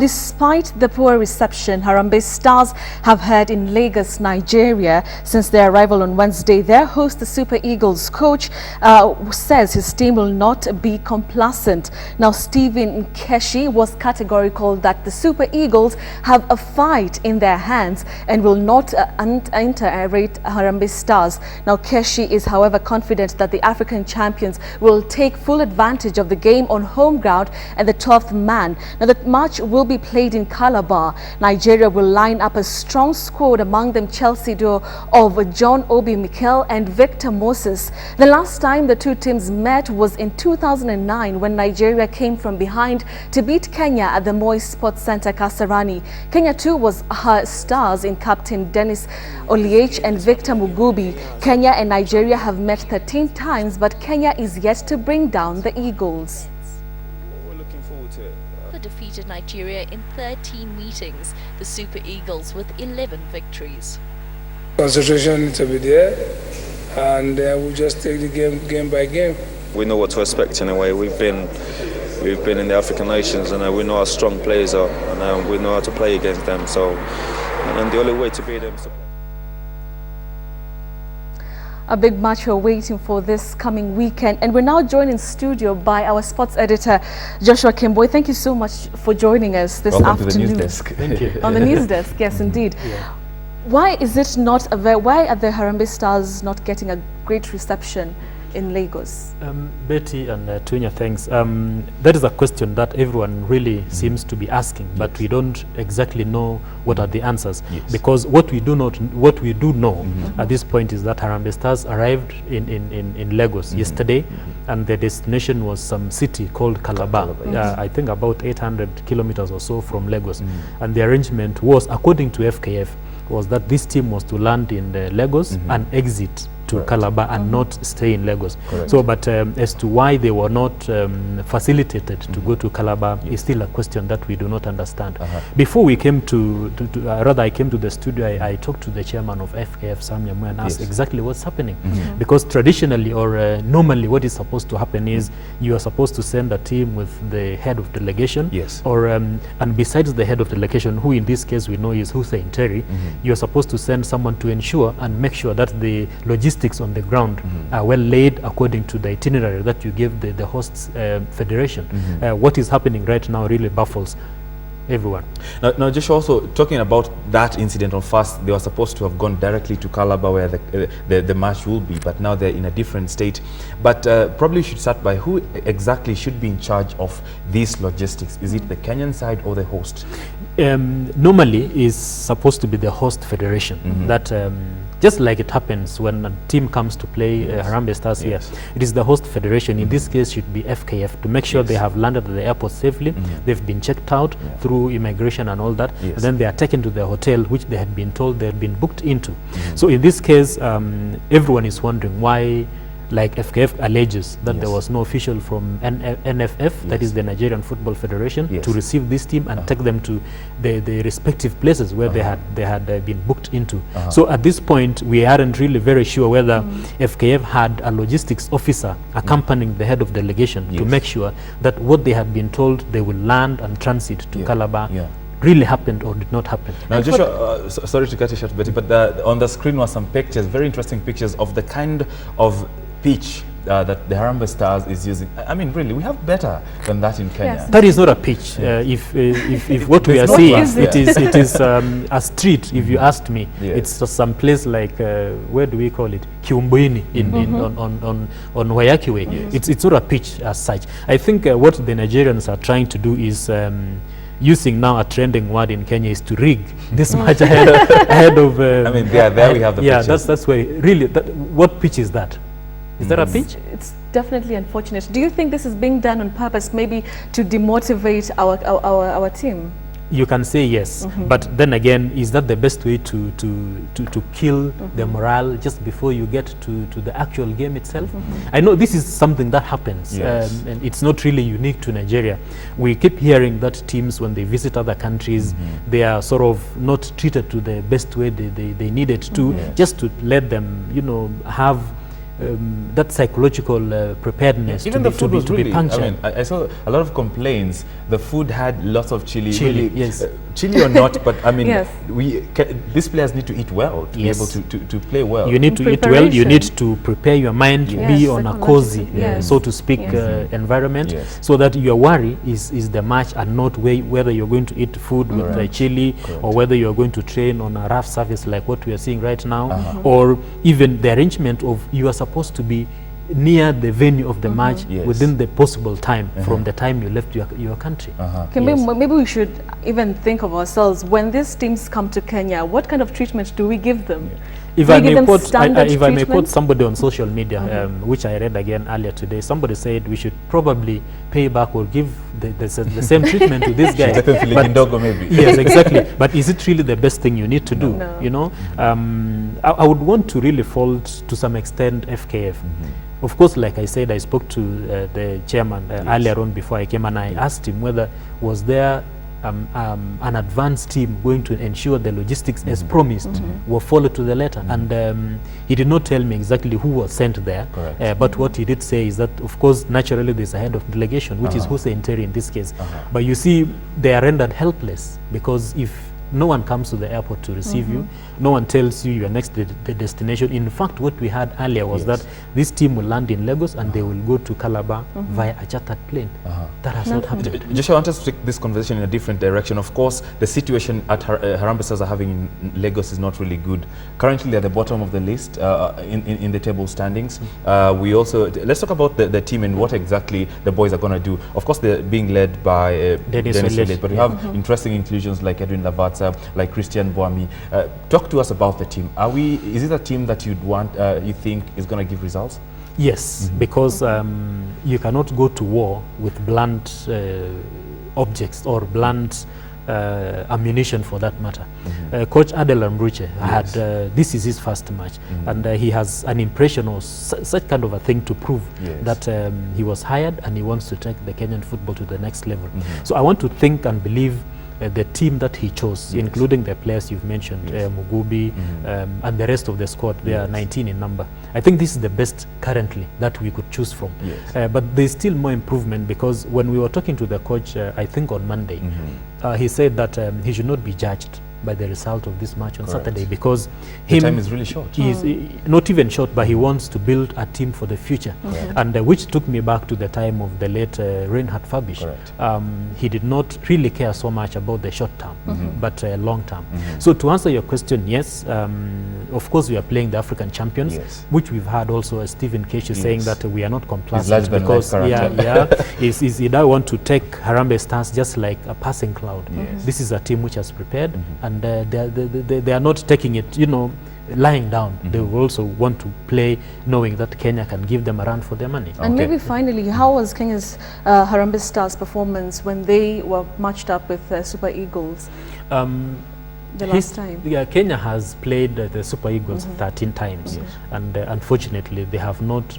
despite the poor reception Harambee Stars have had in Lagos, Nigeria since their arrival on Wednesday, their host, the Super Eagles coach, says his team will not be complacent. Now, Stephen Keshi was categorical that the Super Eagles have a fight in their hands and will not underrate Harambee Stars. Now, Keshi is, however, confident that the African champions will take full advantage of the game on home ground and the 12th man. Now, the match will be played in Calabar. Nigeria will line up a strong squad, among them Chelsea duo of John Obi Mikel and Victor Moses. The last time the two teams met was in 2009 when Nigeria came from behind to beat Kenya at the Moi Sports Center, Kasarani. Kenya too was her stars in Captain Dennis Oliech and Victor Mugubi. Kenya and Nigeria have met 13 times, but Kenya is yet to bring down the Eagles. We're looking forward to it. Defeated Nigeria in 13 meetings, the Super Eagles with 11 victories. Concentration needs to be there, and we'll just take the game by game. We know what to expect in a way. We've been in the African nations, and we know how strong players are, and we know how to play against them. So, and the only way to beat them. A big match we're waiting for this coming weekend, and we're now joined in studio by our sports editor Joshua Kimboy. Thank you so much for joining us this afternoon. To the news desk. Thank you. On the news desk, yes, indeed. Yeah. Why is it not why are the Harambee Stars not getting a great reception in Lagos? Betty and Tunya, thanks. That is a question that everyone really seems to be asking, but we don't exactly know what are the answers. Yes. Because what we do know at this point is that Harambee Stars arrived in Lagos yesterday, and the destination was some city called Calabar. I think about 800 kilometers or so from Lagos. And the arrangement was, according to FKF, was that this team was to land in Lagos and exit to Calabar and not stay in Lagos. Correct. So, but as to why they were not facilitated to go to Calabar is still a question that we do not understand. Before we came rather I came to the studio, I talked to the chairman of FKF, Sam Yamwe, and asked exactly what's happening. Because traditionally or normally what is supposed to happen is you are supposed to send a team with the head of delegation, or and besides the head of delegation, who in this case we know is Hussein Terry, you are supposed to send someone to ensure and make sure that the logistics on the ground are well laid according to the itinerary that you give the hosts federation. What is happening right now really baffles everyone. Now, just also talking about that incident on first, they were supposed to have gone directly to Calabar where the match will be, but now they're in a different state. But probably should start by who exactly should be in charge of these logistics. Is it the Kenyan side or the host? Normally is supposed to be the host federation. That just like it happens when a team comes to play Harambee Stars here, it is the host federation. In this case should be FKF to make sure they have landed at the airport safely, they've been checked out through immigration and all that, and then they are taken to the hotel which they had been told they had been booked into. So in this case everyone is wondering why, like FKF alleges that there was no official from NFF, that is the Nigerian Football Federation, to receive this team and take them to the respective places where they had been booked into. So at this point we aren't really very sure whether FKF had a logistics officer accompanying the head of delegation to make sure that what they had been told they will land and transit to Calabar really happened or did not happen. Now, Joshua, sorry to cut you short, Betty, but on the screen were some pictures, very interesting pictures of the kind of pitch that the Harambee Stars is using. I mean, really, we have better than that in Kenya. That is not a pitch. If what we are seeing, it is a street. If you asked me, it's just some place like where do we call it? Kiumbuini on Wayaki Way. It's not a pitch as such. I think what the Nigerians are trying to do is using now a trending word in Kenya is to rig this match ahead of. I mean, there we have the pitches. That's why really. What pitch is that? Is that a pitch? It's definitely unfortunate. Do you think this is being done on purpose, maybe to demotivate our team? You can say yes, but then again, is that the best way to kill the morale just before you get to the actual game itself? I know this is something that happens, and it's not really unique to Nigeria. We keep hearing that teams, when they visit other countries, they are sort of not treated to the best way they needed to, just to let them, have that psychological preparedness Even to the food was be really, punctual. I mean, I saw a lot of complaints. The food had lots of chili. Chili, really, yes. Chili or not, but I mean, Yes. these players need to eat well to Yes. be able to play well. You need to eat well, you Preparation. need to prepare your mind, Yes, be on a cozy, yes. so to speak, Yes. environment, Yes. so that your worry is the match and not whether you're going to eat food with chili or whether you're going to train on a rough surface like what we are seeing right now, or even the arrangement of you are supposed to be near the venue of the match Yes. within the possible time from the time you left your country. Okay, maybe we should even think of ourselves when these teams come to Kenya. What kind of treatment do we give them? If Do I we give may them quote, standard if I may quote treatment? somebody on social media, which I read again earlier today, somebody said we should probably pay back or give the same treatment to this guy. Let them feel like Indogo maybe. Yes, exactly. But is it really the best thing you need to do? No. You know, I would want to really fault to some extent FKF. Of course, like I said, I spoke to the chairman earlier on before I came, and I asked him whether was there an advanced team going to ensure the logistics as promised were followed to the letter, and he did not tell me exactly who was sent there. But what he did say is that, of course, naturally there's a head of delegation, which is Hussein Terry in this case. But you see, they are rendered helpless because if no one comes to the airport to receive you, no one tells you your next destination. In fact, what we had earlier was that this team will land in Lagos and they will go to Calabar via a chartered plane. That has not happened. Joshua, I want us to take this conversation in a different direction. Of course, the situation at Harambee Stars are having in Lagos is not really good. Currently, they're at the bottom of the list in the table standings. We also, let's talk about the team and what exactly the boys are going to do. Of course, they're being led by Dennis Willet, but we have interesting inclusions like Edwin Lavatsa, like Christian Boami. Talk to us about the team. Is it a team that you'd want, you think is going to give results? Yes, because you cannot go to war with blunt objects or blunt ammunition for that matter. Coach Adel Ambruche had, this is his first match, and he has an impression or such kind of a thing to prove that he was hired and he wants to take the Kenyan football to the next level. So I want to think and believe the team that he chose, including the players you've mentioned, Mugubi, and the rest of the squad, they are 19 in number. I think this is the best currently that we could choose from. But there's still more improvement, because when we were talking to the coach, I think on Monday, he said that he should not be judged by the result of this match on Saturday, because the time is really short. He's not even short, but he wants to build a team for the future, and which took me back to the time of the late Reinhard Fabisch. He did not really care so much about the short term, but long term. So to answer your question, yes, of course we are playing the African champions, which we've had also Stephen Keshi saying that we are not complacent, because he don't want to take Harambee Stars just like a passing cloud. This is a team which has prepared, and they are not taking it, you know, lying down. They will also want to play knowing that Kenya can give them a run for their money. And maybe finally, how was Kenya's Harambee Stars performance when they were matched up with Super Eagles the last time? Yeah, Kenya has played the Super Eagles 13 times, and unfortunately they have not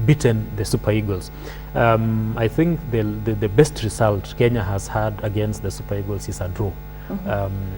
beaten the Super Eagles. I think the best result Kenya has had against the Super Eagles is a draw.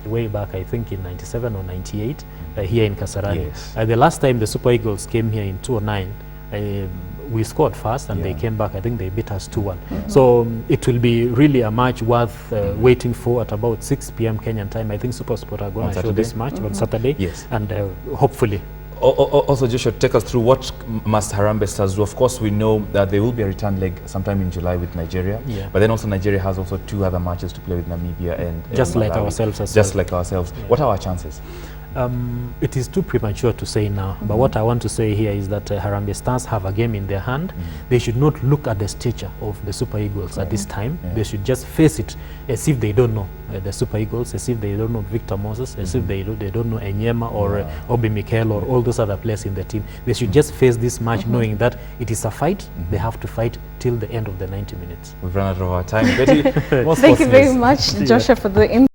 Way back, I think in 97 or 98, here in Kasarani. The last time the Super Eagles came here in 2009, we scored fast and they came back. I think they beat us 2-1. So it will be really a match worth waiting for at about 6 p.m. Kenyan time. I think SuperSport are going to show this match on Saturday, and hopefully. Also, Joshua, take us through what must Harambee Stars do. Of course, we know that there will be a return leg sometime in July with Nigeria. But then also Nigeria has also 2 other matches to play with Namibia and just like Malawi. ourselves as Just like ourselves. What are our chances? It is too premature to say now, but what I want to say here is that Harambee Stars have a game in their hand. They should not look at the stature of the Super Eagles at this time. They should just face it as if they don't know the Super Eagles, as if they don't know Victor Moses, as if they don't know Enyema or Obi Mikel or all those other players in the team. They should just face this match knowing that it is a fight. They have to fight till the end of the 90 minutes. We've run out of our time. Betty, thank you very much, Joshua, for the